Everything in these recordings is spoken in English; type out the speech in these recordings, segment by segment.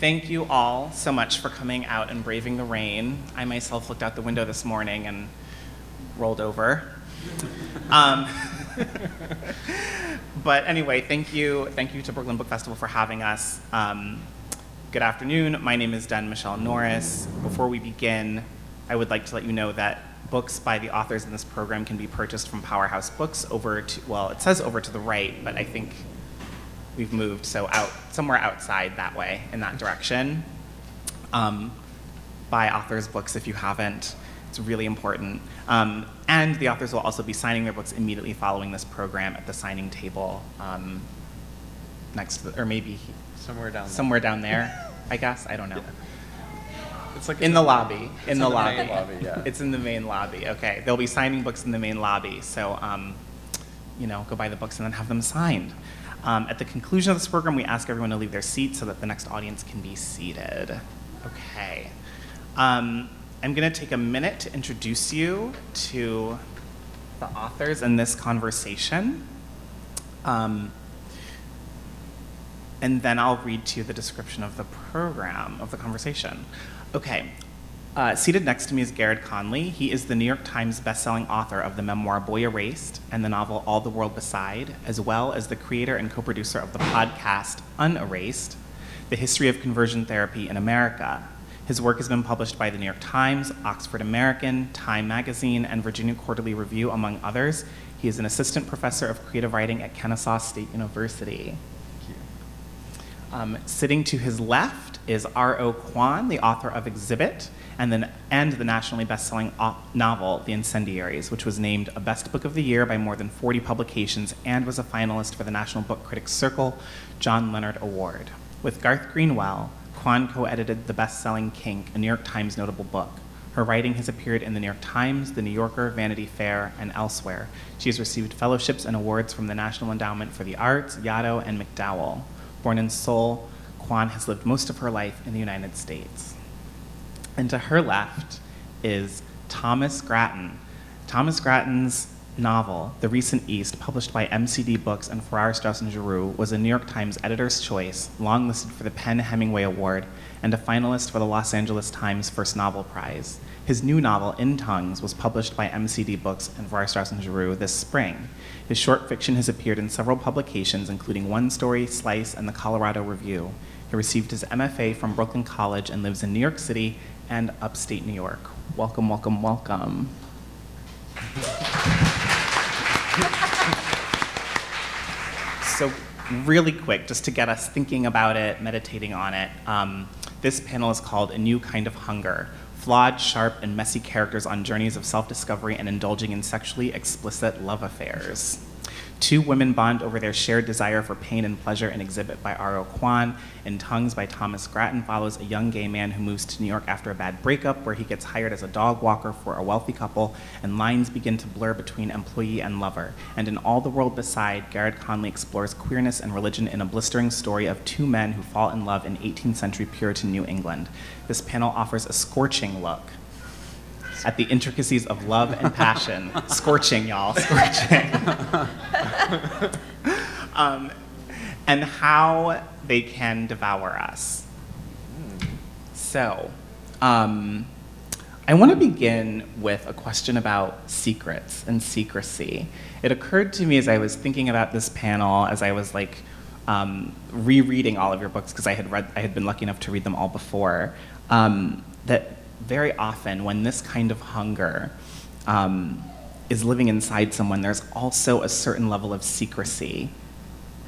thank you all so much for coming out and braving the rain. I myself looked out the window this morning and rolled over. But anyway, thank you to Brooklyn Book Festival for having us. Good afternoon, my name is Denne Michele Norris. Before we begin, I would like to let you know that books by the authors in this program can be purchased from Powerhouse Books it says over to the right, but I think we've moved, so somewhere outside that way, in that direction. Buy authors' books if you haven't. It's really important. And the authors will also be signing their books immediately following this program at the signing table next to or maybe somewhere down there, I guess. I don't know. Yeah. It's like in the lobby. In the lobby. Yeah. It's in the main lobby. Okay. They'll be signing books in the main lobby. So, go buy the books and then have them signed. At the conclusion of this program, we ask everyone to leave their seats so that the next audience can be seated. Okay. I'm going to take a minute to introduce you to the authors in this conversation. And then I'll read to you the description of the program, of the conversation. Okay. Seated next to me is Garrard Conley. He is the New York Times bestselling author of the memoir Boy Erased and the novel All the World Beside, as well as the creator and co-producer of the podcast Unerased, The History of Conversion Therapy in America. His work has been published by the New York Times, Oxford American, Time Magazine, and Virginia Quarterly Review, among others. He is an assistant professor of creative writing at Kennesaw State University. Sitting to his left is R.O. Kwon, the author of Exhibit, and the nationally best-selling novel, The Incendiaries, which was named a Best Book of the Year by more than 40 publications and was a finalist for the National Book Critics Circle John Leonard Award. With Garth Greenwell, Kwon co-edited the best-selling Kink, a New York Times notable book. Her writing has appeared in the New York Times, the New Yorker, Vanity Fair, and elsewhere. She has received fellowships and awards from the National Endowment for the Arts, Yaddo, and MacDowell. Born in Seoul, Kwon has lived most of her life in the United States. And to her left is Thomas Grattan. Thomas Grattan's novel, The Recent East, published by MCD Books and Farrar, Straus and Giroux, was a New York Times Editor's Choice, longlisted for the PEN/Hemingway Award, and a finalist for the Los Angeles Times First Novel Prize. His new novel, In Tongues, was published by MCD Books and Farrar, Straus and Giroux this spring. His short fiction has appeared in several publications, including One Story, Slice, and the Colorado Review. He received his MFA from Brooklyn College and lives in New York City and upstate New York. Welcome, welcome, welcome. So really quick, just to get us thinking about it, meditating on it, this panel is called A New Kind of Hunger: Flawed, Sharp, and Messy Characters on Journeys of Self-Discovery and Indulging in Sexually Explicit Love Affairs. Two women bond over their shared desire for pain and pleasure in Exhibit by R.O. Kwon. In Tongues by Thomas Grattan follows a young gay man who moves to New York after a bad breakup, where he gets hired as a dog walker for a wealthy couple, and lines begin to blur between employee and lover. And in All the World Beside, Garrard Conley explores queerness and religion in a blistering story of two men who fall in love in 18th century Puritan New England. This panel offers a scorching look at the intricacies of love and passion. Scorching, y'all, scorching. And how they can devour us. So, I want to begin with a question about secrets and secrecy. It occurred to me as I was thinking about this panel, as I was rereading all of your books, because I had been lucky enough to read them all before, that very often when this kind of hunger is living inside someone, there's also a certain level of secrecy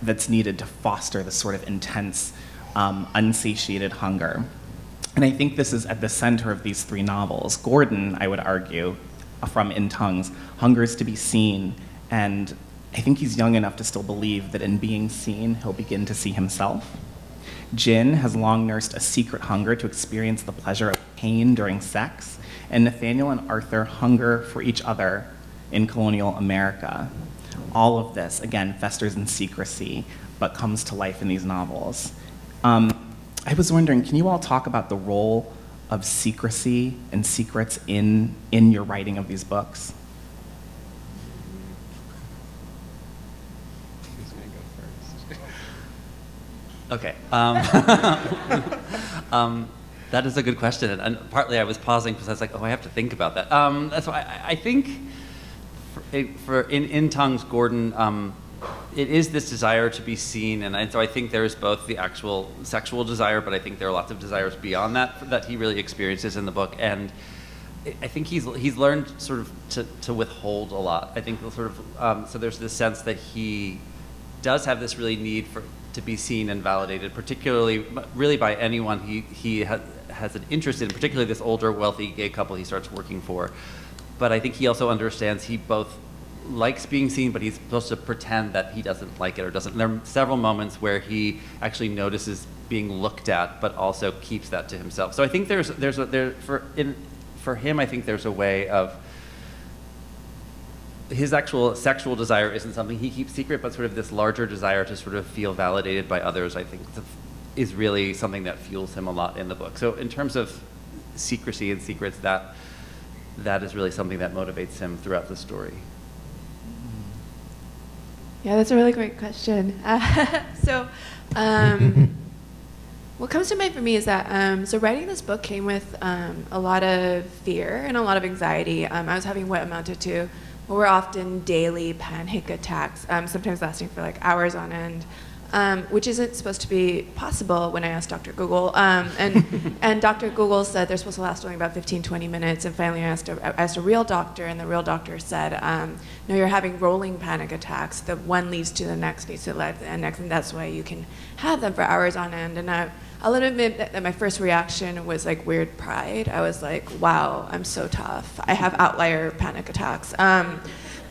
that's needed to foster this sort of intense, unsatiated hunger. And I think this is at the center of these three novels. Gordon, I would argue, from In Tongues, hungers to be seen, and I think he's young enough to still believe that in being seen, he'll begin to see himself. Jin has long nursed a secret hunger to experience the pleasure of pain during sex, and Nathaniel and Arthur hunger for each other in colonial America. All of this, again, festers in secrecy, but comes to life in these novels. I was wondering, can you all talk about the role of secrecy and secrets in your writing of these books? Who's going to go first? Okay. That is a good question, and partly I was pausing because I was like, oh, I have to think about that. That's why I think in Tongues, Gordon, it is this desire to be seen, and so I think there is both the actual sexual desire, but I think there are lots of desires beyond that he really experiences in the book, and I think he's learned sort of to withhold a lot. I think sort of so there's this sense that he does have this really need to be seen and validated, particularly really by anyone he has an interest in, particularly this older, wealthy gay couple he starts working for. But I think he also understands he both likes being seen, but he's supposed to pretend that he doesn't like it or doesn't. There are several moments where he actually notices being looked at, but also keeps that to himself. So I think for him, I think there's a way of his actual sexual desire isn't something he keeps secret, but sort of this larger desire to sort of feel validated by others, I think is really something that fuels him a lot in the book. So in terms of secrecy and secrets, that is really something that motivates him throughout the story. Yeah, that's a really great question. What comes to mind for me is that, so writing this book came with a lot of fear and a lot of anxiety. I was having what amounted to what were often daily panic attacks, sometimes lasting for like hours on end, which isn't supposed to be possible when I asked Dr. Google. And Dr. Google said they're supposed to last only about 15, 20 minutes. And finally I asked a real doctor, and the real doctor said, no, you're having rolling panic attacks. The one leads to the next, leads to the next, and that's why you can have them for hours on end. And I'll admit that my first reaction was like weird pride. I was like, wow, I'm so tough. I have outlier panic attacks.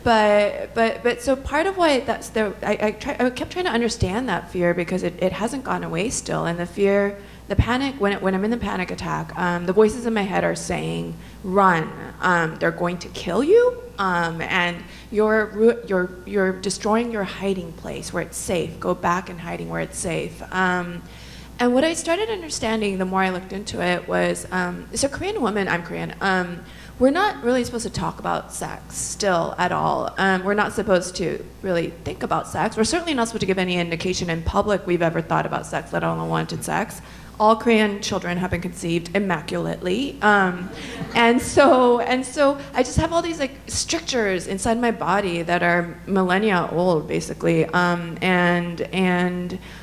But so part of why that's I kept trying to understand that fear because it hasn't gone away still. And the panic, when I'm in the panic attack, the voices in my head are saying, run, they're going to kill you, and you're destroying your hiding place where it's safe. Go back and hiding where it's safe. And what I started understanding the more I looked into it was, as a Korean woman, I'm Korean, we're not really supposed to talk about sex still at all. We're not supposed to really think about sex. We're certainly not supposed to give any indication in public we've ever thought about sex, let alone wanted sex. All Korean children have been conceived immaculately. And so I just have all these like strictures inside my body that are millennia old, basically. And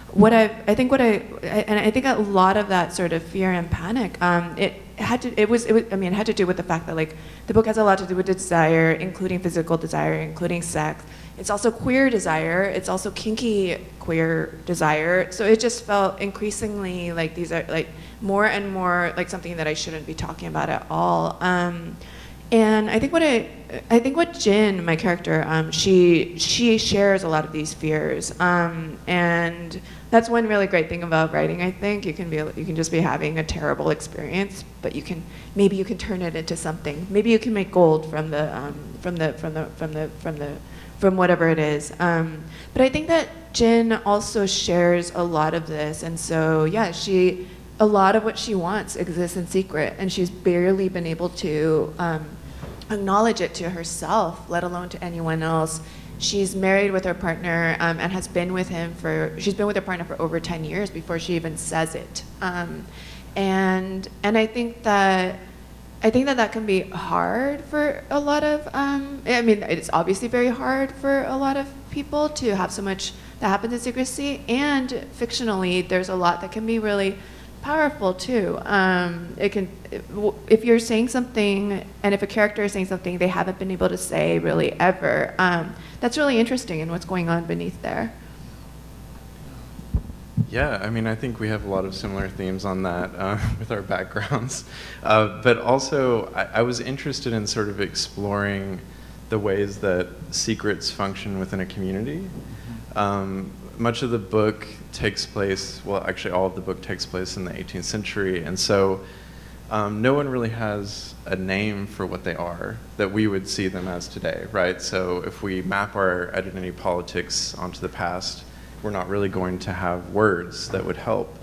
I think a lot of that sort of fear and panic, it had to do with the fact that like the book has a lot to do with desire, including physical desire, including sex. It's also queer desire. It's also kinky queer desire. So it just felt increasingly like these are like more and more like something that I shouldn't be talking about at all. And I think what Jin, my character, she shares a lot of these fears, and that's one really great thing about writing. I think you can just be having a terrible experience, but maybe you can turn it into something. Maybe you can make gold from whatever it is. But I think that Jin also shares a lot of this, and so yeah, a lot of what she wants exists in secret, and she's barely been able to acknowledge it to herself, let alone to anyone else. She's married with her partner and has been with she's been with her partner for over 10 years before she even says it. And I think that can be hard for a lot of, it's obviously very hard for a lot of people to have so much that happens in secrecy, and fictionally there's a lot that can be really powerful too. If you're saying something, and if a character is saying something they haven't been able to say really ever, that's really interesting in what's going on beneath there. Yeah, I think we have a lot of similar themes on that with our backgrounds. But also, I was interested in sort of exploring the ways that secrets function within a community. Much of the book takes place, well, actually all of the book takes place in the 18th century, and so no one really has a name for what they are that we would see them as today, right? So if we map our identity politics onto the past, we're not really going to have words that would help.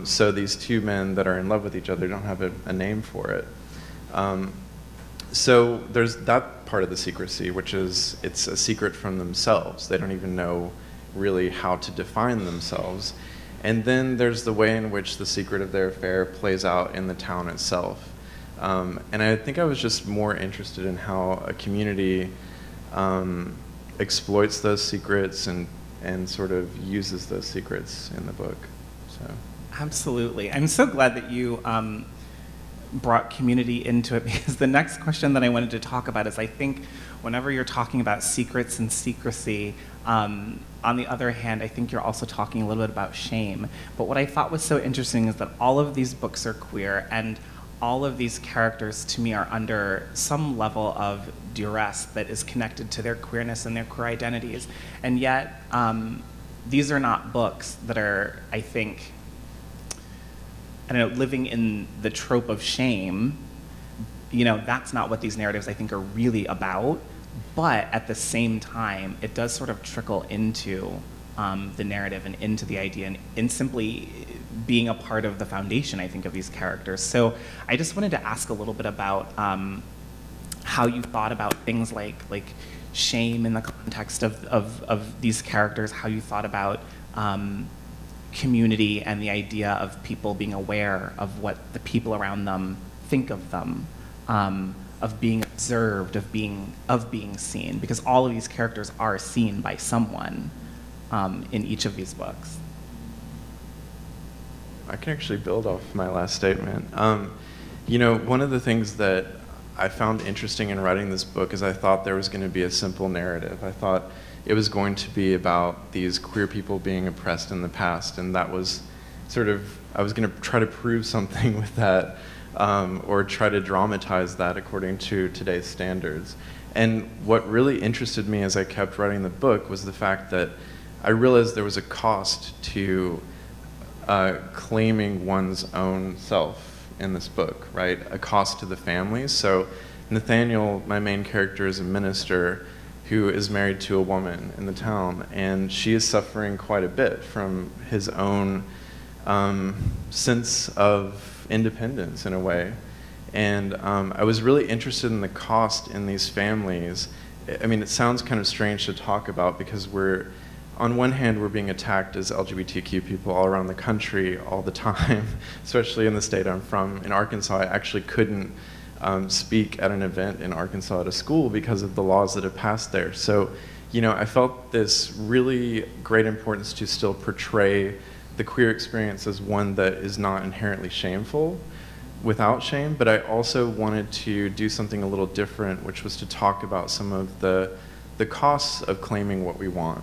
So these two men that are in love with each other don't have a name for it. So there's that part of the secrecy, which is it's a secret from themselves. They don't even know really how to define themselves. And then there's the way in which the secret of their affair plays out in the town itself. And I think I was just more interested in how a community exploits those secrets and sort of uses those secrets in the book. So. Absolutely. I'm so glad that you brought community into it, because the next question that I wanted to talk about is, I think whenever you're talking about secrets and secrecy, on the other hand, I think you're also talking a little bit about shame. But what I thought was so interesting is that all of these books are queer, and all of these characters to me are under some level of duress that is connected to their queerness and their queer identities. And yet, these are not books that are, I think, I don't know, living in the trope of shame. You know, that's not what these narratives, I think, are really about. But at the same time, it does sort of trickle into the narrative and into the idea, and in simply being a part of the foundation, I think, of these characters. So I just wanted to ask a little bit about how you thought about things like shame in the context of these characters, how you thought about community and the idea of people being aware of what the people around them think of them, of being observed, of being seen, because all of these characters are seen by someone in each of these books. I can actually build off my last statement. You know, one of the things that I found interesting in writing this book is I thought there was going to be a simple narrative. I thought it was going to be about these queer people being oppressed in the past, and that was sort of, I was going to try to prove something with that, or try to dramatize that according to today's standards. And what really interested me as I kept writing the book was the fact that I realized there was a cost to claiming one's own self in this book, right? A cost to the families. So Nathaniel, my main character, is a minister who is married to a woman in the town, and she is suffering quite a bit from his own sense of independence in a way. And I was really interested in the cost in these families. I mean, it sounds kind of strange to talk about because on one hand, we're being attacked as LGBTQ people all around the country all the time, especially in the state I'm from. In Arkansas, I actually couldn't speak at an event in Arkansas at a school because of the laws that have passed there. So, you know, I felt this really great importance to still portray the queer experience as one that is not inherently shameful, without shame, but I also wanted to do something a little different, which was to talk about some of the costs of claiming what we want,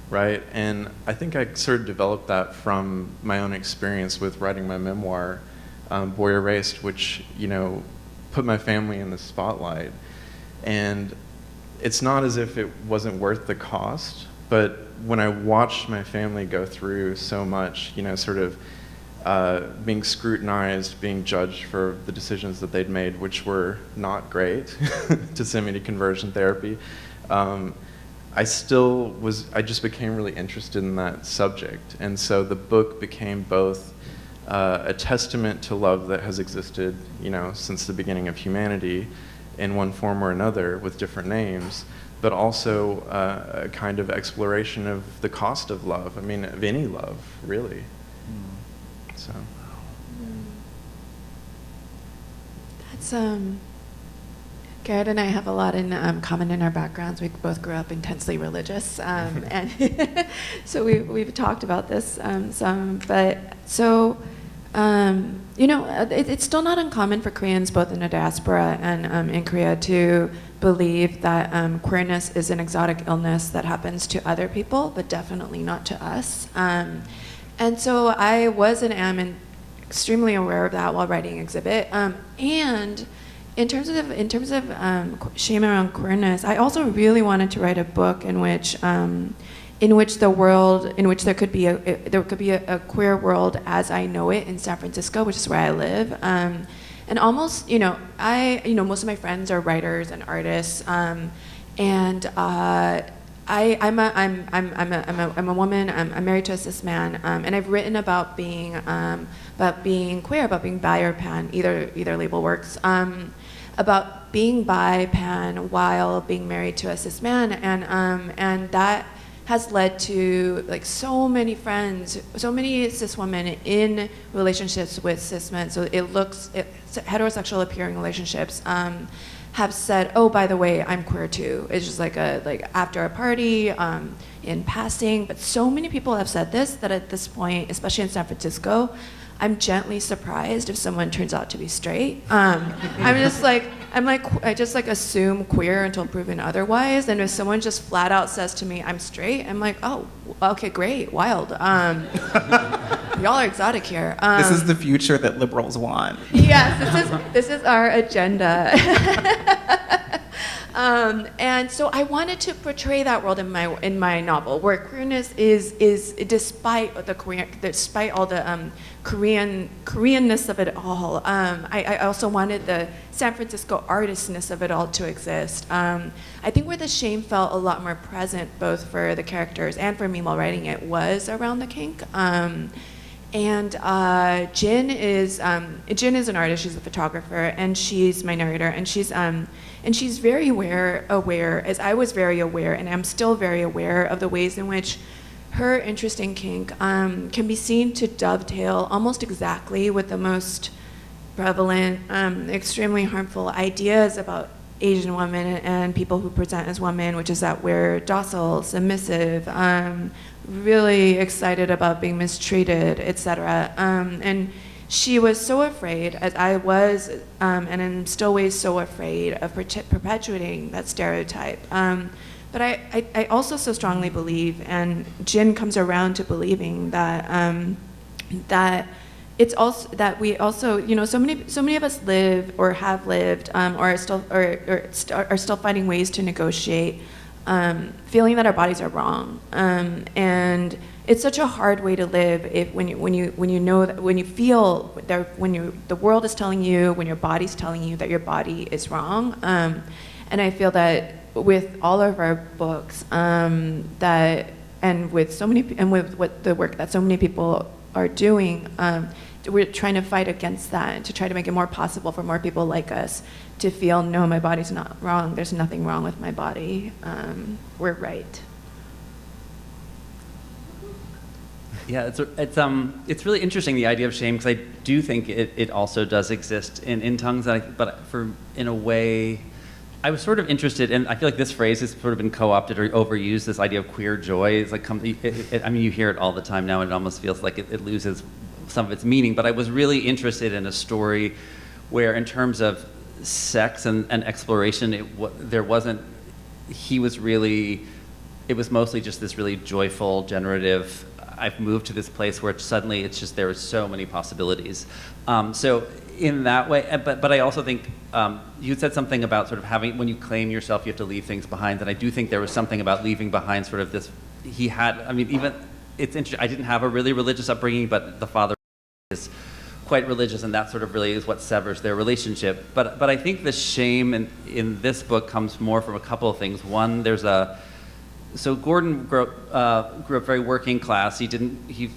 right? And I think I sort of developed that from my own experience with writing my memoir, Boy Erased, which, you know, put my family in the spotlight. And it's not as if it wasn't worth the cost, but when I watched my family go through so much, you know, sort of being scrutinized, being judged for the decisions that they'd made, which were not great, to send me to conversion therapy, I just became really interested in that subject. And so the book became both a testament to love that has existed, you know, since the beginning of humanity in one form or another with different names, but also a kind of exploration of the cost of love. I mean, of any love, really. So. That's Garrett and I have a lot in common in our backgrounds. We both grew up intensely religious, and so we've talked about this some. But so, you know, it's still not uncommon for Koreans, both in the diaspora and in Korea, to believe that queerness is an exotic illness that happens to other people, but definitely not to us. And so I was and am extremely aware of that while writing Exhibit. And in terms of shame around queerness, I also really wanted to write a book in which there could be a queer world as I know it in San Francisco, which is where I live. And almost, you know, most of my friends are writers and artists, and I'm a woman. I'm married to a cis man, and I've written about being queer, about being bi or pan. Either label works. About being bi, pan, while being married to a cis man, and that has led to like so many friends, so many cis women in relationships with cis men. So heterosexual appearing relationships have said, oh, by the way, I'm queer too. It's just like after a party, in passing. But so many people have said this that at this point, especially in San Francisco, I'm gently surprised if someone turns out to be straight. I just assume queer until proven otherwise. And if someone just flat out says to me, I'm straight, I'm like, oh, okay, great, wild. Y'all are exotic here. This is the future that liberals want. Yes, this is our agenda. And so I wanted to portray that world in my novel, where queerness is despite all the Koreanness of it all. I also wanted the San Francisco artistness of it all to exist. I think where the shame felt a lot more present, both for the characters and for me while writing it, was around the kink. And Jin is an artist. She's a photographer, and she's my narrator. And she's very aware, as I was very aware, and I'm still very aware of the ways in which her interest in kink can be seen to dovetail almost exactly with the most prevalent, extremely harmful ideas about Asian women and people who present as women, which is that we're docile, submissive, really excited about being mistreated, etc. And she was so afraid, as I was, and in still ways so afraid of perpetuating that stereotype. But I also so strongly believe, and Jin comes around to believing that that it's also that we also, you know, so many of us live or have lived or are still finding ways to negotiate, feeling that our bodies are wrong, and it's such a hard way to live when you know that, when you feel that, the world is telling you, when your body's telling you that your body is wrong, and I feel that with all of our books, that and with what the work that so many people are doing, we're trying to fight against that and to try to make it more possible for more people like us to feel, no, my body's not wrong. There's nothing wrong with my body. We're right. Yeah, it's really interesting, the idea of shame, because I do think it also does exist in tongues, but in a way, I was sort of interested, and I feel like this phrase has sort of been co-opted or overused, this idea of queer joy. It's like, I mean, you hear it all the time now, and it almost feels like it loses some of its meaning, but I was really interested in a story where, in terms of sex and exploration, it was mostly just this really joyful, generative, I've moved to this place where suddenly it's just, there are so many possibilities. So in that way, but I also think you said something about sort of having, when you claim yourself, you have to leave things behind, and I do think there was something about leaving behind sort of this, it's interesting, I didn't have a really religious upbringing, but the father is quite religious, and that sort of really is what severs their relationship. But I think the shame in this book comes more from a couple of things. One, so Gordon grew up very working class. He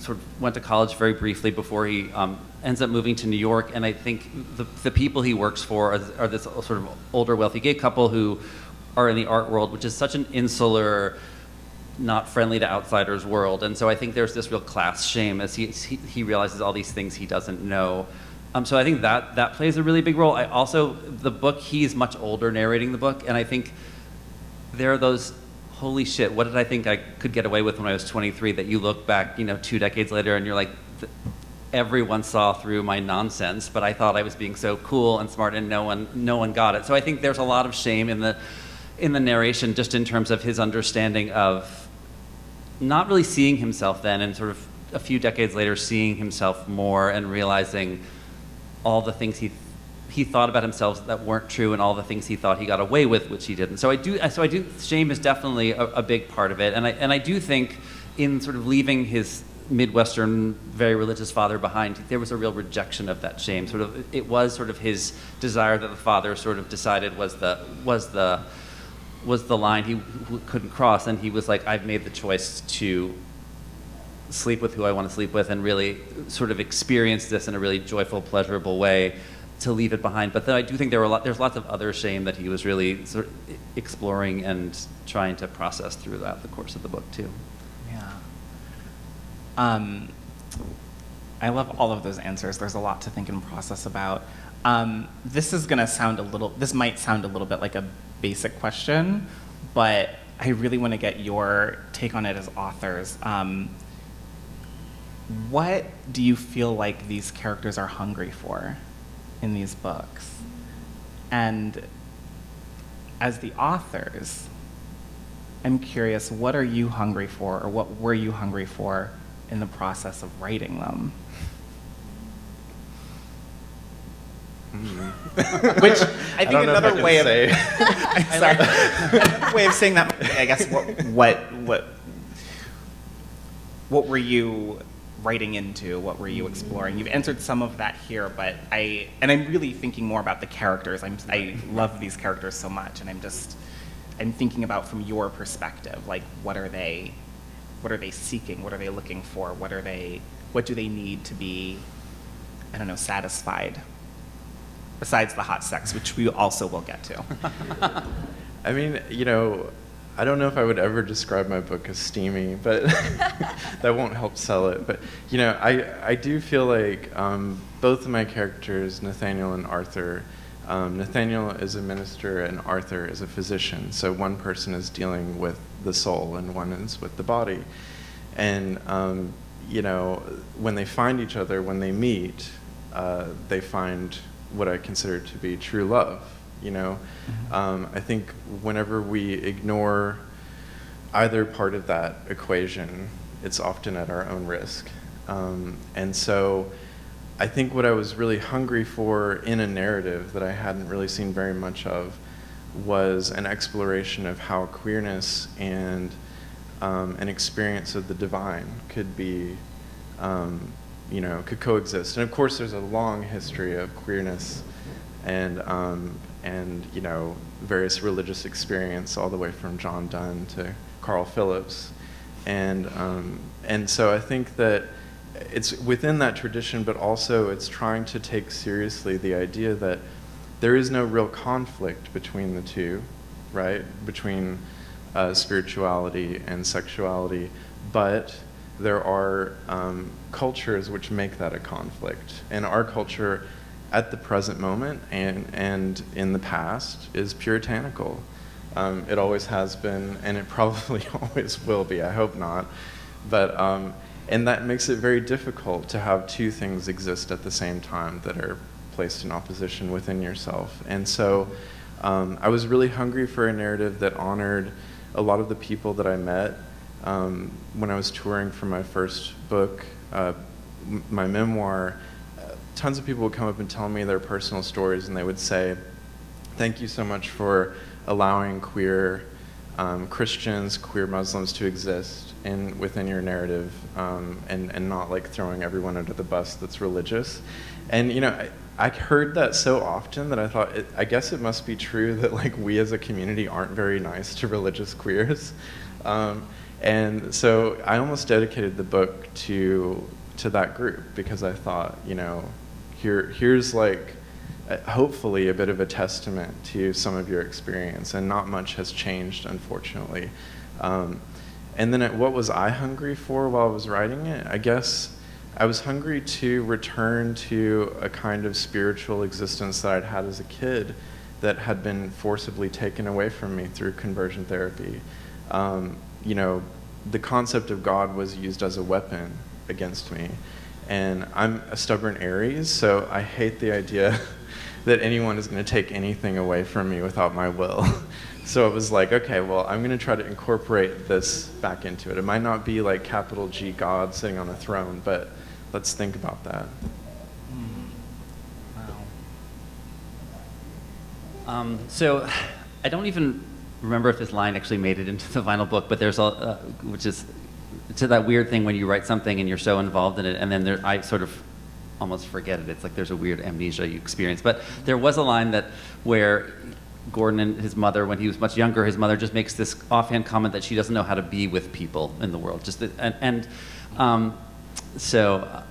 sort of went to college very briefly before he ends up moving to New York. And I think the people he works for are this sort of older, wealthy gay couple who are in the art world, which is such an insular, not friendly to outsiders world. And so I think there's this real class shame as he realizes all these things he doesn't know. So I think that plays a really big role. The book, he's much older narrating the book, and I think there are those, holy shit, what did I think I could get away with when I was 23, that you look back, 2 decades later and you're like, everyone saw through my nonsense, but I thought I was being so cool and smart and no one got it. So I think there's a lot of shame in the narration, just in terms of his understanding of not really seeing himself then, and sort of a few decades later seeing himself more and realizing all the things he thought about himself that weren't true, and all the things he thought he got away with, which he didn't. So I do. Shame is definitely a big part of it, and I do think in sort of leaving his Midwestern, very religious father behind, there was a real rejection of that shame. It was sort of his desire that the father sort of decided was the line he couldn't cross, and he was like, I've made the choice to sleep with who I want to sleep with, and really sort of experience this in a really joyful, pleasurable way. to leave it behind. But then I do think there's lots of other shame that he was really sort of exploring and trying to process throughout the course of the book too. Yeah. I love all of those answers. There's a lot to think and process about. This might sound a little bit like a basic question, but I really want to get your take on it as authors. What do you feel like these characters are hungry for in these books? And as the authors, I'm curious, what are you hungry for, or what were you hungry for in the process of writing them? Which I think another way of another way of saying that, I guess, what were you writing into? What were you exploring? You've answered some of that here, but I'm really thinking more about the characters. I love these characters so much, and I'm thinking about from your perspective, like what are they seeking? What are they looking for? What do they need to be, I don't know, satisfied? Besides the hot sex, which we also will get to. I mean, I don't know if I would ever describe my book as steamy, but that won't help sell it. But, I do feel like both of my characters, Nathaniel and Arthur, Nathaniel is a minister and Arthur is a physician. So one person is dealing with the soul and one is with the body. And, when they find each other, when they meet, they find what I consider to be true love. I think whenever we ignore either part of that equation, it's often at our own risk. And so I think what I was really hungry for in a narrative that I hadn't really seen very much of was an exploration of how queerness and an experience of the divine could be could coexist. And of course, there's a long history of queerness and various religious experience, all the way from John Donne to Carl Phillips. And so I think that it's within that tradition, but also it's trying to take seriously the idea that there is no real conflict between the two, right? Between spirituality and sexuality, but there are cultures which make that a conflict. And our culture at the present moment and in the past is puritanical. It always has been, and it probably always will be, I hope not. But, and that makes it very difficult to have two things exist at the same time that are placed in opposition within yourself. And so I was really hungry for a narrative that honored a lot of the people that I met. When I was touring for my first book, my memoir, tons of people would come up and tell me their personal stories, and they would say, "Thank you so much for allowing queer Christians, queer Muslims to exist within your narrative, and not like throwing everyone under the bus that's religious." And I heard that so often that I thought, I guess it must be true that like we as a community aren't very nice to religious queers. And so I almost dedicated the book to that group, because I thought, here's like hopefully a bit of a testament to some of your experience, and not much has changed, unfortunately. And then what was I hungry for while I was writing it? I guess I was hungry to return to a kind of spiritual existence that I'd had as a kid that had been forcibly taken away from me through conversion therapy. The concept of God was used as a weapon against me. And I'm a stubborn Aries, so I hate the idea that anyone is going to take anything away from me without my will. So it was like, okay, well, I'm going to try to incorporate this back into it. It might not be like capital G God sitting on a throne, but let's think about that. Wow. So I don't even remember if this line actually made it into the final book, but there's which is to that weird thing when you write something and you're so involved in it, and then I sort of almost forget it. It's like there's a weird amnesia you experience. But there was a line where Gordon and his mother, when he was much younger, his mother just makes this offhand comment that she doesn't know how to be with people in the world. So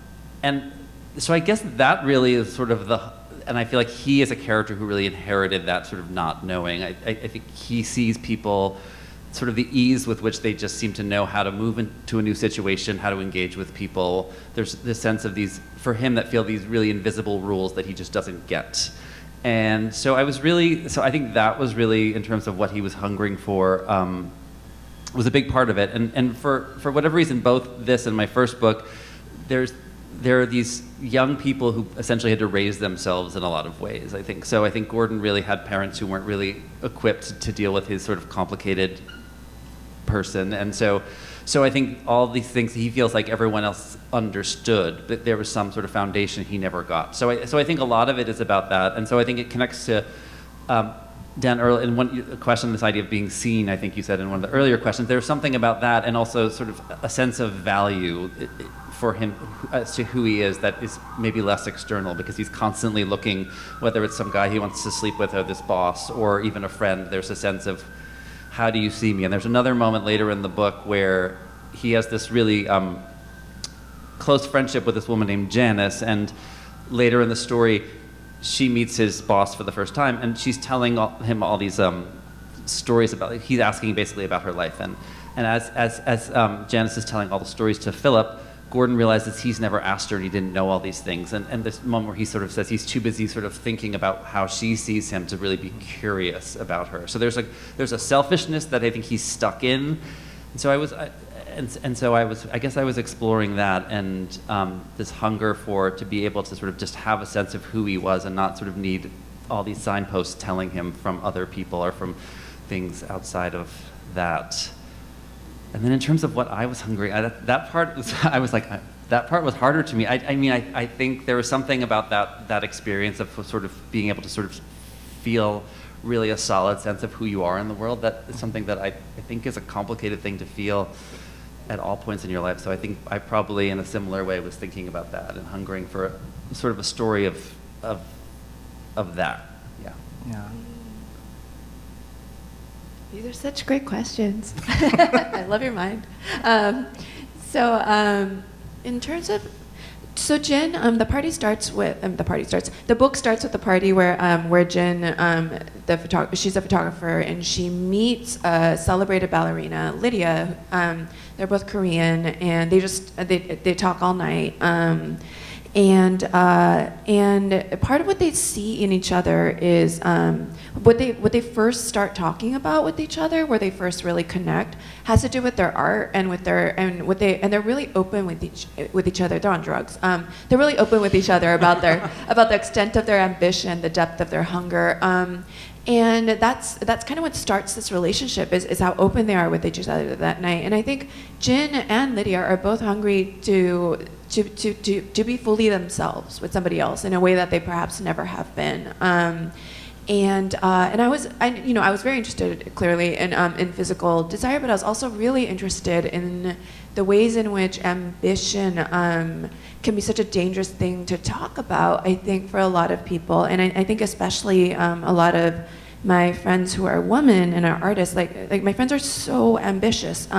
I guess that really is sort of and I feel like he is a character who really inherited that sort of not knowing. I think he sees people, sort of the ease with which they just seem to know how to move into a new situation, how to engage with people. There's this sense of these, for him, that feel these really invisible rules that he just doesn't get. And so I think that was really, in terms of what he was hungering for, was a big part of it. And for whatever reason, both this and my first book, there are these young people who essentially had to raise themselves in a lot of ways, I think. So I think Gordon really had parents who weren't really equipped to deal with his sort of complicated person. And so I think all these things he feels like everyone else understood, but there was some sort of foundation he never got. So I think a lot of it is about that. And so I think it connects to Dan, early in one question, this idea of being seen, I think you said in one of the earlier questions, there's something about that, and also sort of a sense of value for him as to who he is that is maybe less external, because he's constantly looking, whether it's some guy he wants to sleep with or this boss or even a friend, there's a sense of, how do you see me? And there's another moment later in the book where he has this really close friendship with this woman named Janice, and later in the story, she meets his boss for the first time, and she's telling him all these stories about, he's asking basically about her life. And as Janice is telling all the stories to Philip, Gordon realizes he's never asked her and he didn't know all these things. And this moment where he sort of says he's too busy sort of thinking about how she sees him to really be curious about her. So there's a selfishness that I think he's stuck in. And so I guess I was exploring that, and this hunger to be able to sort of just have a sense of who he was and not sort of need all these signposts telling him from other people or from things outside of that. And then in terms of what I was hungry, that part was harder to me. I think there was something about that experience of sort of being able to sort of feel really a solid sense of who you are in the world. That is something that I think is a complicated thing to feel at all points in your life. So I think I probably, in a similar way, was thinking about that and hungering for sort of a story of that. Yeah. Yeah. These are such great questions. I love your mind. In terms of, Jin, the book starts with the party where Jin, she's a photographer, and she meets a celebrated ballerina, Lydia. They're both Korean, and they talk all night. And part of what they see in each other is what they first start talking about with each other, where they first really connect, has to do with their art and they're really open with each other. They're on drugs. They're really open with each other about the extent of their ambition, the depth of their hunger. And that's kind of what starts this relationship, is how open they are with each other that night. And I think Jin and Lydia are both hungry to be fully themselves with somebody else in a way that they perhaps never have been. And I was very interested, clearly, in physical desire, but I was also really interested in the ways in which ambition can be such a dangerous thing to talk about, I think, for a lot of people. And I think especially a lot of my friends who are women and are artists, like my friends are so ambitious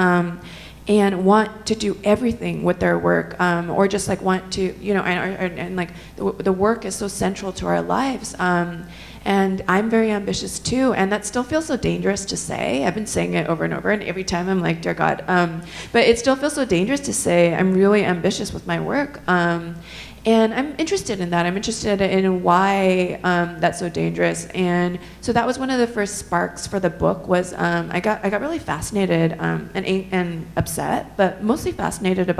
and want to do everything with their work, or just want to, the work is so central to our lives. And I'm very ambitious too, and that still feels so dangerous to say. I've been saying it over and over, and every time I'm like, dear God. But it still feels so dangerous to say I'm really ambitious with my work. And I'm interested in that. I'm interested in why that's so dangerous. And so that was one of the first sparks for the book. Was I got really fascinated and upset, but mostly fascinated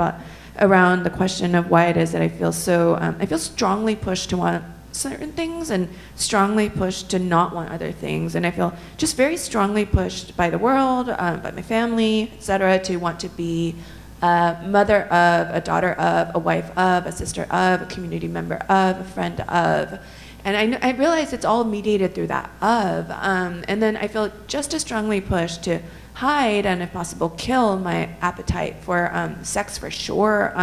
around the question of why it is that I feel strongly pushed to want certain things and strongly pushed to not want other things. And I feel just very strongly pushed by the world, by my family, etc., to want to be a mother of, a daughter of, a wife of, a sister of, a community member of, a friend of. And I realize it's all mediated through that of. And then I feel just as strongly pushed to hide and, if possible, kill my appetite for sex, for sure,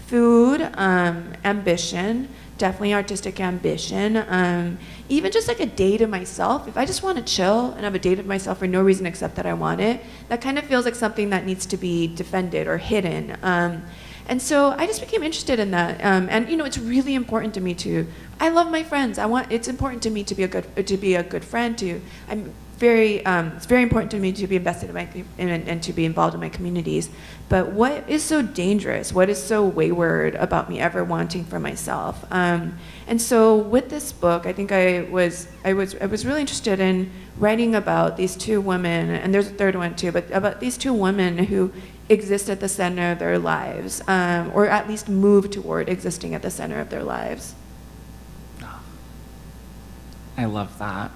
food, ambition, definitely artistic ambition, even just like a day to myself. If I just want to chill and have a day to myself for no reason except that I want it, that kind of feels like something that needs to be defended or hidden. And so I just became interested in that. And it's really important to me to. I love my friends. It's important to me to be a good friend. It's very important to me to be invested and to be involved in my communities. But what is so dangerous? What is so wayward about me ever wanting for myself? And so with this book, I think I was really interested in writing about these two women, and there's a third one too, but about these two women who exist at the center of their lives, or at least move toward existing at the center of their lives. I love that.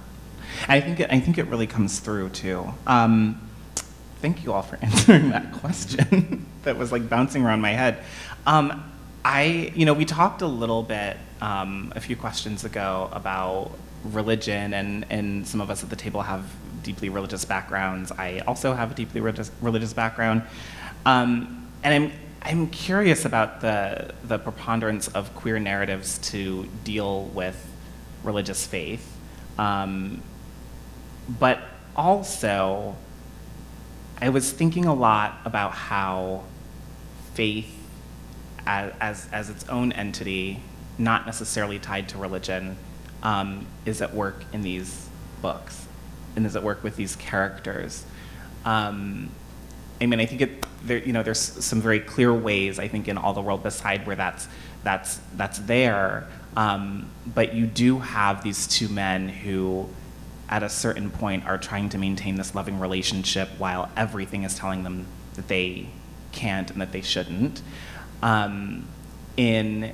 I think it really comes through too. Thank you all for answering that question. That was like bouncing around my head. We talked a little bit a few questions ago about religion, and some of us at the table have deeply religious backgrounds. I also have a deeply religious background, and I'm curious about the preponderance of queer narratives to deal with religious faith, but also I was thinking a lot about how faith as its own entity, not necessarily tied to religion, is at work in these books and is at work with these characters. I think there's some very clear ways, I think, in All the World Beside where that's there, but you do have these two men who at a certain point are trying to maintain this loving relationship while everything is telling them that they can't and that they shouldn't. In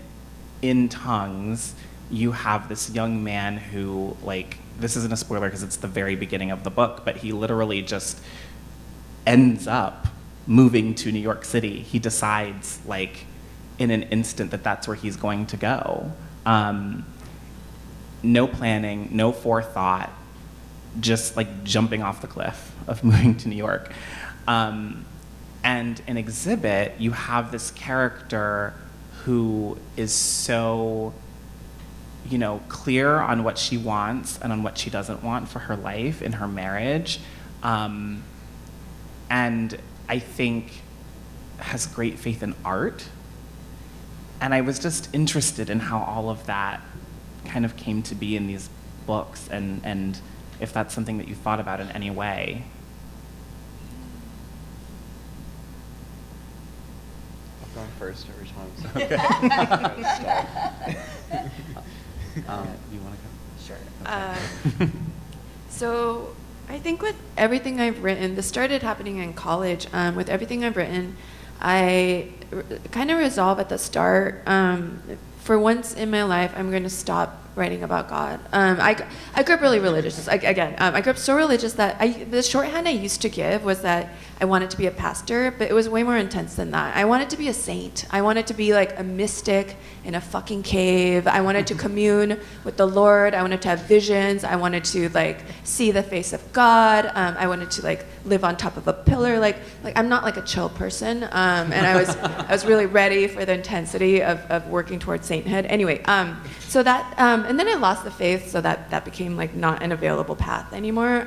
Tongues, you have this young man who, like, this isn't a spoiler because it's the very beginning of the book, but he literally just ends up moving to New York City. He decides, like, in an instant that that's where he's going to go. No planning, no forethought, just like jumping off the cliff of moving to New York. And in Exhibit, you have this character who is so, clear on what she wants and on what she doesn't want for her life in her marriage. And I think has great faith in art. And I was just interested in how all of that kind of came to be in these books, and if that's something that you thought about in any way. I'm going first every time. So okay. You want to go? Sure. Okay. So I think with everything I've written, this started happening in college. With everything I've written, I kind of resolve at the start, for once in my life, I'm going to stop writing about God. I grew up really religious. I grew up so religious that the shorthand I used to give was that I wanted to be a pastor, but it was way more intense than that. I wanted to be a saint. I wanted to be like a mystic in a fucking cave. I wanted to commune with the Lord. I wanted to have visions. I wanted to like see the face of God. I wanted to like live on top of a pillar. Like I'm not like a chill person. And I was really ready for the intensity of working towards sainthood. Anyway, so that and then I lost the faith, so that became like not an available path anymore.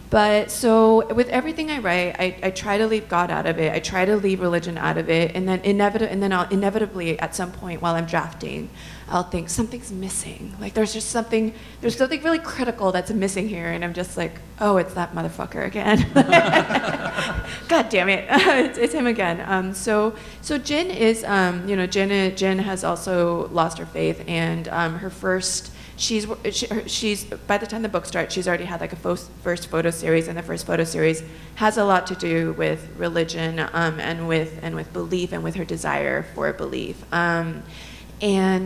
But so with everything I write, I try to leave God out of it. I try to leave religion out of it, and then I'll inevitably at some point while I'm drafting, I'll think something's missing. Like there's something really critical that's missing here, and I'm just like, oh, it's that motherfucker again. God damn it, it's him again. So Jen is, Jen has also lost her faith, and her first. She's by the time the book starts, she's already had like a first photo series, and the first photo series has a lot to do with religion and with belief and with her desire for belief. And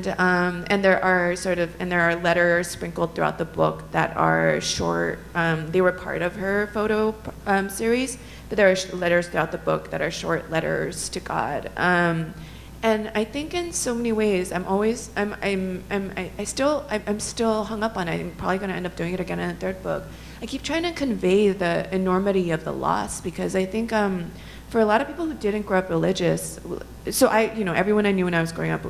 there are letters sprinkled throughout the book that are short. They were part of her photo series, but there are letters throughout the book that are short letters to God. And I think in so many ways, I'm still hung up on it. I'm probably going to end up doing it again in the third book. I keep trying to convey the enormity of the loss, because I think for a lot of people who didn't grow up religious, so everyone I knew when I was growing up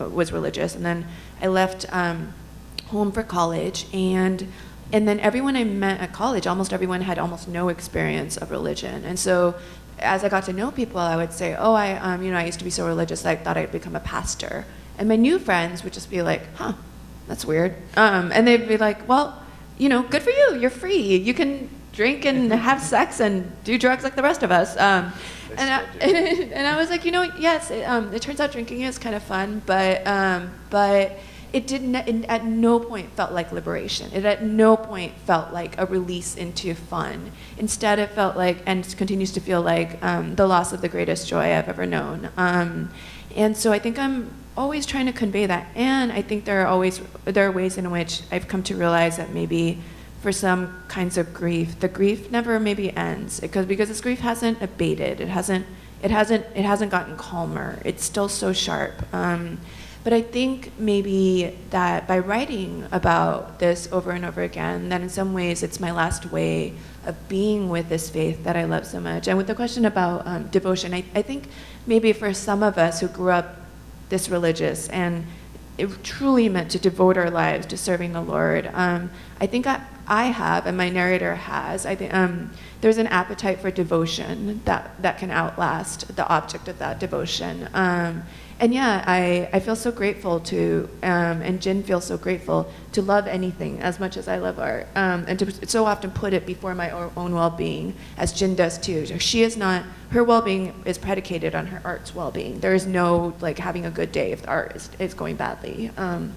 was religious, and then I left home for college, and then everyone I met at college, almost everyone had almost no experience of religion, and so as I got to know people, I would say, oh, I used to be so religious, I thought I'd become a pastor. And my new friends would just be like, huh, that's weird. And they'd be like, well, good for you. You're free. You can drink and have sex and do drugs like the rest of us. And I was like, yes, it turns out drinking is kind of fun, but it didn't, at no point felt like liberation. It at no point felt like a release into fun. Instead, it felt like, and continues to feel like, the loss of the greatest joy I've ever known. And so I think I'm always trying to convey that. And I think there are ways in which I've come to realize that maybe for some kinds of grief, the grief never maybe ends, because this grief hasn't abated. It hasn't gotten calmer. It's still so sharp. But I think maybe that by writing about this over and over again, that in some ways it's my last way of being with this faith that I love so much. And with the question about devotion, I think maybe for some of us who grew up this religious and it truly meant to devote our lives to serving the Lord, I think I have, and my narrator has, I think there's an appetite for devotion that can outlast the object of that devotion. And yeah, I feel so grateful to, and Jin feels so grateful to love anything as much as I love art, and to so often put it before my own well-being, as Jin does too. She is not, her well-being is predicated on her art's well-being. There is no having a good day if the art is going badly. And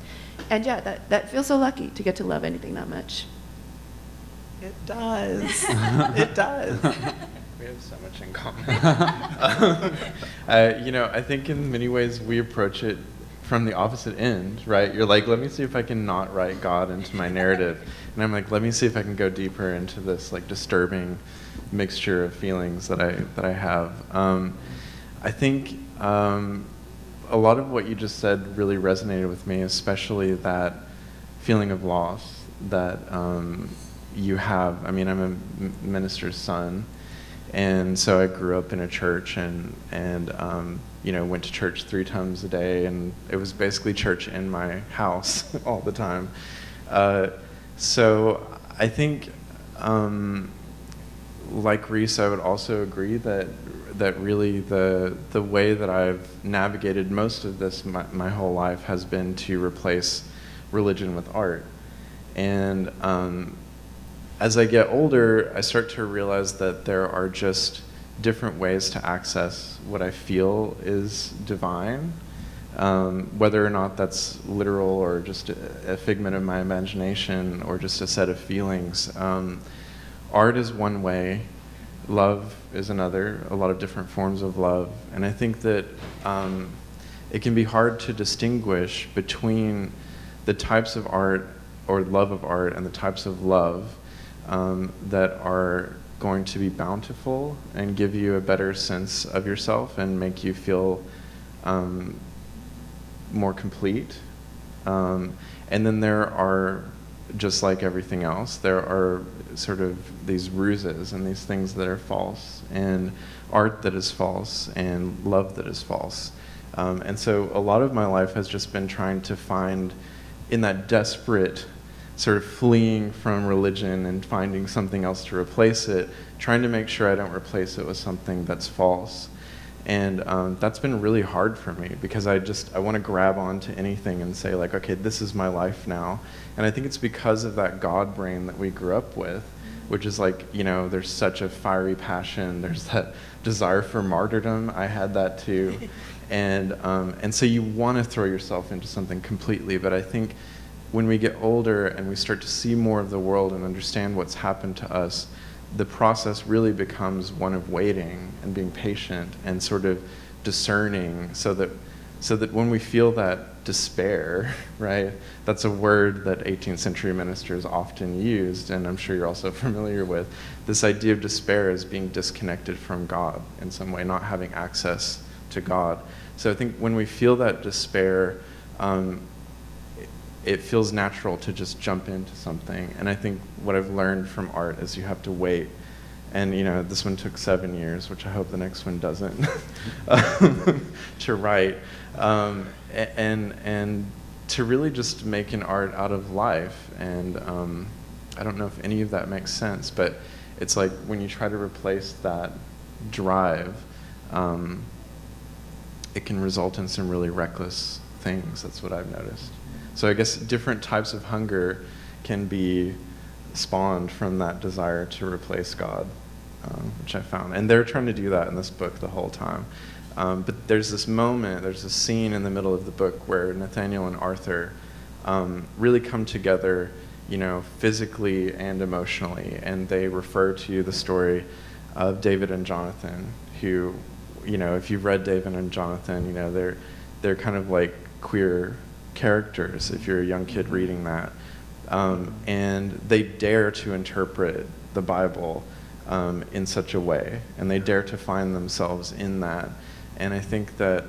yeah, that feels so lucky to get to love anything that much. It does. It does. We have so much in common. I think in many ways we approach it from the opposite end, right? You're like, let me see if I can not write God into my narrative. And I'm like, let me see if I can go deeper into this disturbing mixture of feelings that I have. I think a lot of what you just said really resonated with me, especially that feeling of loss that you have. I mean, I'm a minister's son, and so I grew up in a church and went to church 3 times a day, and it was basically church in my house all the time. So I think, like Reese, I would also agree that really the way that I've navigated most of this my whole life has been to replace religion with art. And as I get older, I start to realize that there are just different ways to access what I feel is divine, whether or not that's literal or just a figment of my imagination or just a set of feelings. Art is one way, love is another, a lot of different forms of love. And I think that it can be hard to distinguish between the types of art or love of art and the types of love that are going to be bountiful and give you a better sense of yourself and make you feel more complete. And then there are, just like everything else, there are sort of these ruses and these things that are false, and art that is false, and love that is false. And so a lot of my life has just been trying to find, in that desperate sort of fleeing from religion and finding something else to replace it, trying to make sure I don't replace it with something that's false. And that's been really hard for me, because I want to grab onto anything and say, like, okay, this is my life now. And I think it's because of that God brain that we grew up with, which is like, there's such a fiery passion, there's that desire for martyrdom. I had that too. And so you want to throw yourself into something completely, but I think when we get older and we start to see more of the world and understand what's happened to us, the process really becomes one of waiting and being patient and sort of discerning, so that when we feel that despair, right, that's a word that 18th century ministers often used, and I'm sure you're also familiar with, this idea of despair as being disconnected from God in some way, not having access to God. So I think when we feel that despair, it feels natural to just jump into something. And I think what I've learned from art is you have to wait. And this one took 7 years, which I hope the next one doesn't, to write. And to really just make an art out of life. And I don't know if any of that makes sense, but it's like when you try to replace that drive, it can result in some really reckless things. That's what I've noticed. So I guess different types of hunger can be spawned from that desire to replace God, which I found. And they're trying to do that in this book the whole time. But there's this moment, there's this scene in the middle of the book where Nathaniel and Arthur really come together, physically and emotionally, and they refer to the story of David and Jonathan, who, if you've read David and Jonathan, they're kind of like queer characters if you're a young kid reading that. And they dare to interpret the Bible in such a way, and they dare to find themselves in that. And I think that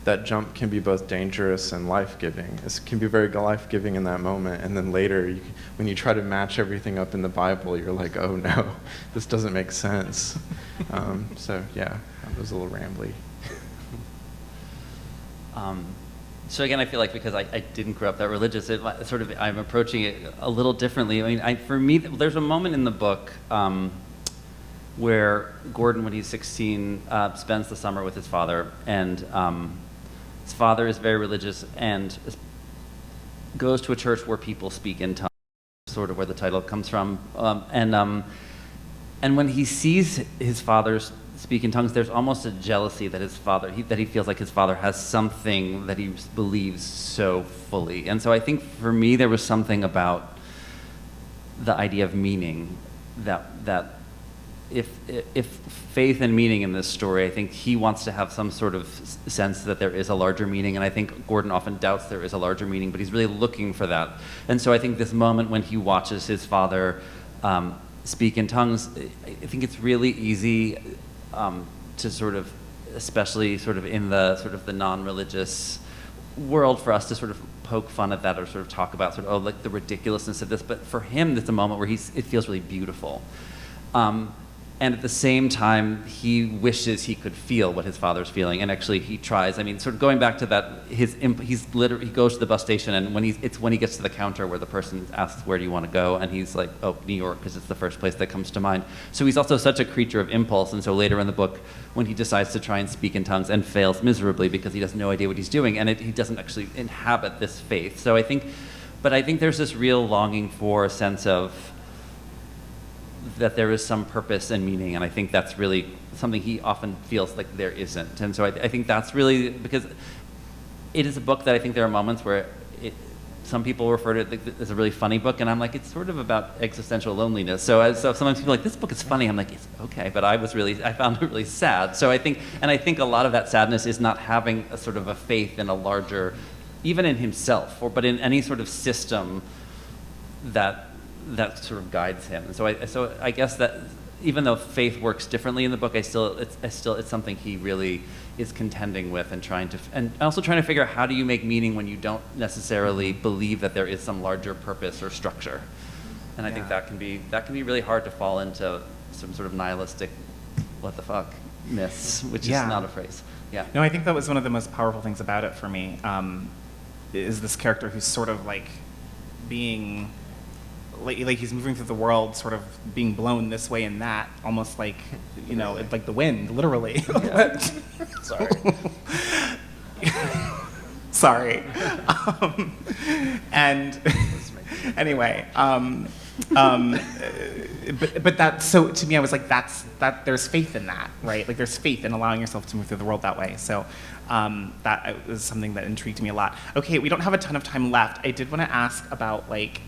that jump can be both dangerous and life-giving. It can be very life-giving in that moment, and then later, when you try to match everything up in the Bible, you're like, oh no, this doesn't make sense. So yeah, that was a little rambly. So again, I feel like because I didn't grow up that religious, I'm approaching it a little differently. I mean, for me, there's a moment in the book where Gordon, when he's 16, spends the summer with his father, and his father is very religious and goes to a church where people speak in tongues, sort of where the title comes from. And when he sees his father speak in tongues, there's almost a jealousy that that he feels like his father has something that he believes so fully. And so I think for me, there was something about the idea of meaning that if faith and meaning in this story, I think he wants to have some sort of sense that there is a larger meaning, and I think Gordon often doubts there is a larger meaning, but he's really looking for that. And so I think this moment when he watches his father speak in tongues, I think it's really easy to sort of, especially sort of in the sort of the non-religious world, for us to sort of poke fun at that or sort of talk about sort of, like the ridiculousness of this. But for him, it's a moment where it feels really beautiful. And at the same time, he wishes he could feel what his father's feeling, and actually he tries. I mean, sort of going back to that, he goes to the bus station, and when he gets to the counter where the person asks, "Where do you want to go?" and he's like, "Oh, New York," because it's the first place that comes to mind. So he's also such a creature of impulse, and so later in the book, when he decides to try and speak in tongues and fails miserably because he has no idea what he's doing, and he doesn't actually inhabit this faith. So I think there's this real longing for a sense of that there is some purpose and meaning, and I think that's really something he often feels like there isn't. And so I think that's really, because it is a book that I think there are moments where some people refer to it as a really funny book, and I'm like, it's sort of about existential loneliness. So sometimes people are like, this book is funny. I'm like, it's okay, but I found it really sad. So I think a lot of that sadness is not having a sort of a faith in a larger, even in himself, but in any sort of system that sort of guides him. And so I guess that even though faith works differently in the book, it's something he really is contending with and also trying to figure out, how do you make meaning when you don't necessarily believe that there is some larger purpose or structure. And I think that can be really hard to fall into some sort of nihilistic what the fuckness, which is not a phrase. Yeah. No, I think that was one of the most powerful things about it for me, is this character who's sort of like being like he's moving through the world, sort of being blown this way and that, almost like, like the wind, literally. Yeah. Sorry. Sorry. And anyway, but that, so to me, I was like, that there's faith in that, right? Like there's faith in allowing yourself to move through the world that way. So that was something that intrigued me a lot. Okay, we don't have a ton of time left. I did want to ask about like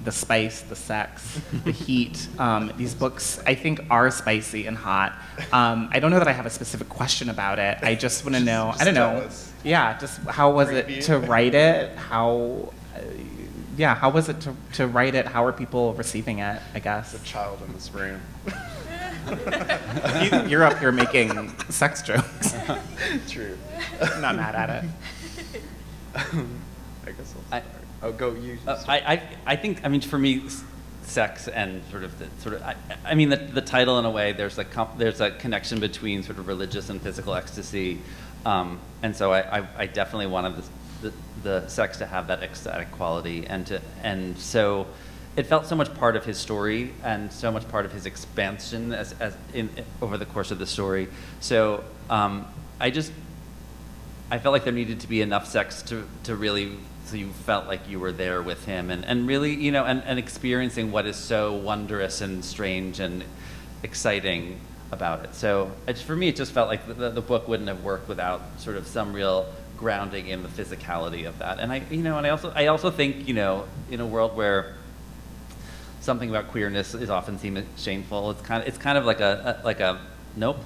the spice, the sex, the heat. These books, I think, are spicy and hot. I don't know that I have a specific question about it. I just want to know, I don't know. Yeah, just how was it to write it? How was it to write it? How are people receiving it, I guess? A child in this room. You're up here making sex jokes. True. I'm not mad at it. I guess I'll start. Go you. I think, for me, sex and the title, in a way, there's a connection between sort of religious and physical ecstasy, and so I definitely wanted the sex to have that ecstatic quality, and so it felt so much part of his story and so much part of his expansion over the course of the story. So I felt like there needed to be enough sex to really, so you felt like you were there with him and really, you know, and experiencing what is so wondrous and strange and exciting about it. So for me, it just felt like the book wouldn't have worked without sort of some real grounding in the physicality of that. And I also think, you know, in a world where something about queerness is often seen shameful, it's kind of like a nope.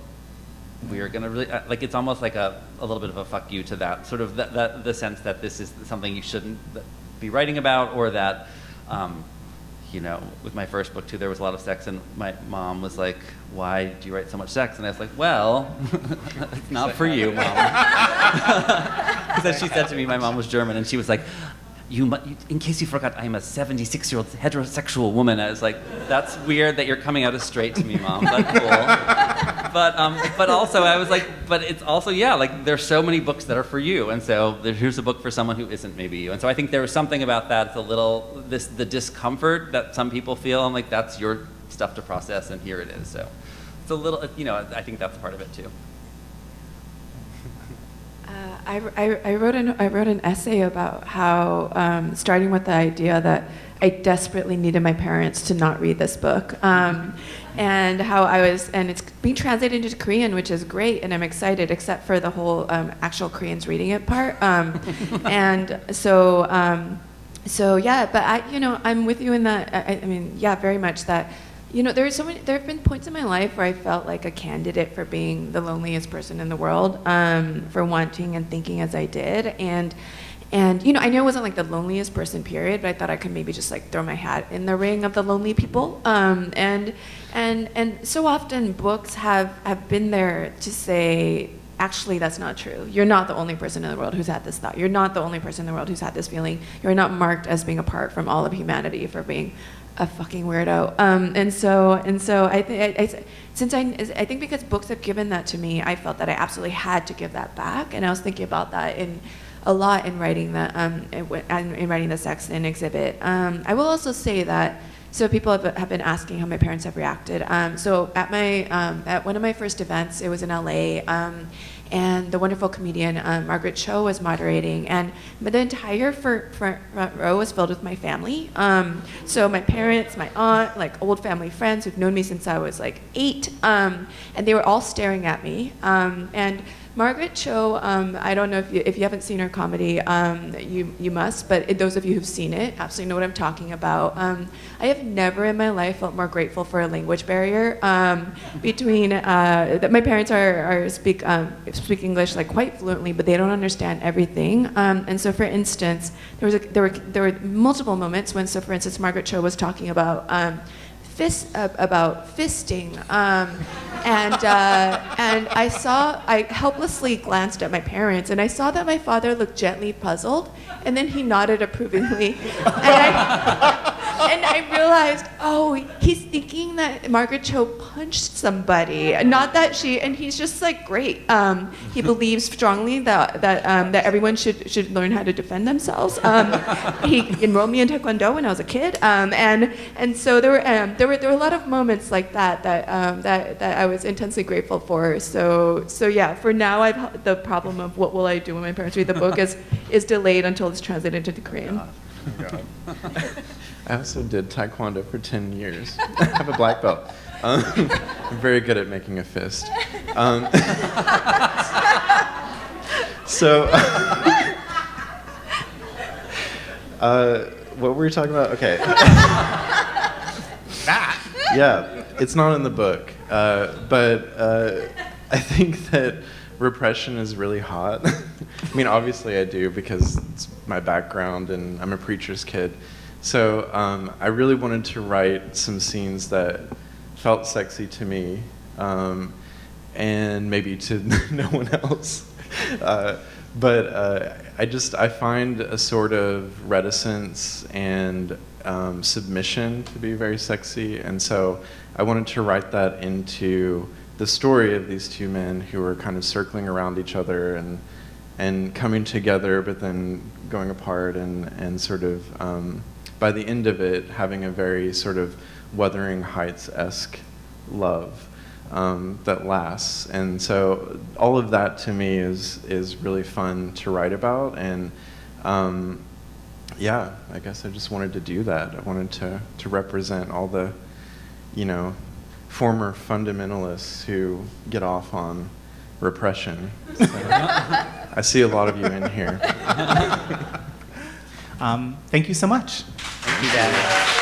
We're gonna really like, it's almost like a little bit of a fuck you to that sort of the sense that this is something you shouldn't be writing about, or that you know, with my first book too, there was a lot of sex, and my mom was like, "Why do you write so much sex?" And I was like, "Well, it's not for you, Mom." Because she said to me, my mom was German, and she was like, in case you forgot, I'm a 76-year-old heterosexual woman. I was like, that's weird that you're coming out as straight to me, Mom. That's cool. But also I was like, but it's also, yeah, like there's so many books that are for you, and so here's a book for someone who isn't maybe you. And so I think there was something about that. It's a little the discomfort that some people feel, and like that's your stuff to process, and here it is. So it's a little, you know, I think that's part of it too. I wrote an essay about how, starting with the idea that I desperately needed my parents to not read this book, and how and it's being translated into Korean, which is great, and I'm excited, except for the whole actual Koreans reading it part, and so yeah, but I'm with you in that. I mean, yeah, very much that. You know, there have been points in my life where I felt like a candidate for being the loneliest person in the world, for wanting and thinking as I did, and you know, I knew I wasn't like the loneliest person, period, but I thought I could maybe just like throw my hat in the ring of the lonely people, and so often books have been there to say, actually, that's not true. You're not the only person in the world who's had this thought. You're not the only person in the world who's had this feeling. You're not marked as being apart from all of humanity for being a fucking weirdo. And so I think because books have given that to me, I felt that I absolutely had to give that back. And I was thinking about that a lot in writing in writing the Sex and exhibit. I will also say that. So people have been asking how my parents have reacted. So at one of my first events, it was in LA, and the wonderful comedian Margaret Cho was moderating, and the entire front row was filled with my family. So my parents, my aunt, like old family friends who've known me since I was like 8, and they were all staring at me. And Margaret Cho, I don't know if you haven't seen her comedy, you must, but those of you who've seen it absolutely know what I'm talking about. I have never in my life felt more grateful for a language barrier between that my parents speak English like quite fluently, but they don't understand everything. And so, for instance, there were multiple moments when, so for instance, Margaret Cho was talking about fisting, and I helplessly glanced at my parents, and I saw that my father looked gently puzzled, and then he nodded approvingly, and I realized, oh, he's thinking that Margaret Cho punched somebody, not that and he's just like, great. He believes strongly that everyone should learn how to defend themselves. He enrolled me in Taekwondo when I was a kid, and so there were a lot of moments like that I was intensely grateful for. So yeah, for now the problem of what will I do when my parents read the book is delayed until it's translated into Korean. God. I also did Taekwondo for 10 years. I have a black belt. I'm very good at making a fist. So, what were we talking about? Okay. Yeah, it's not in the book, but I think that repression is really hot. I mean, obviously I do because it's my background and I'm a preacher's kid. So I really wanted to write some scenes that felt sexy to me, and maybe to no one else. But I find a sort of reticence and submission to be very sexy, and so I wanted to write that into the story of these two men who are kind of circling around each other and coming together, but then going apart and sort of by the end of it, having a very sort of Wuthering Heights-esque love that lasts. And so all of that to me is really fun to write about. And yeah, I guess I just wanted to do that. I wanted to represent all the, former fundamentalists who get off on repression. So, I see a lot of you in here. Thank you so much. Thank you, Dad.